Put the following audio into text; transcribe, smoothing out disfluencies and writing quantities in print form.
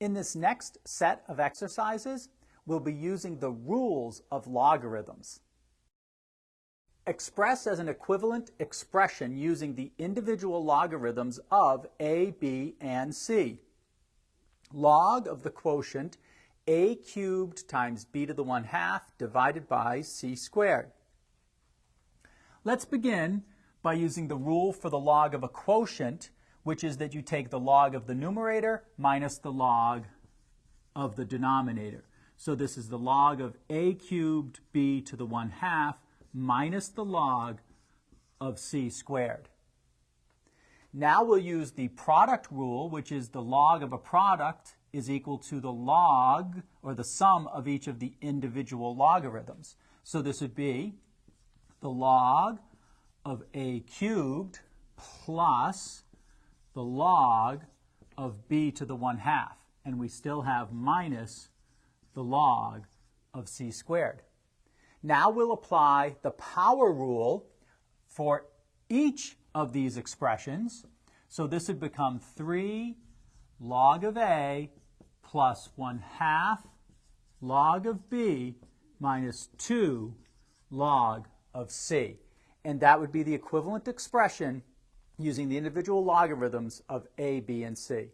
In this next set of exercises, we'll be using the rules of logarithms. Express as an equivalent expression using the individual logarithms of a, b, and c. Log of the quotient a cubed times b to the 1/2 divided by c squared. Let's begin by using the rule for the log of a quotient, which is that you take the log of the numerator minus the log of the denominator. So this is the log of a cubed b to the 1/2 minus the log of c squared. Now we'll use the product rule, which is the log of a product is equal to the log, or the sum of each of the individual logarithms. So this would be the log of a cubed plus the log of b to the 1/2. And we still have minus the log of c squared. Now we'll apply the power rule for each of these expressions. So this would become 3 log of a plus 1/2 log of b minus 2 log of c. And that would be the equivalent expression using the individual logarithms of a, b, and c.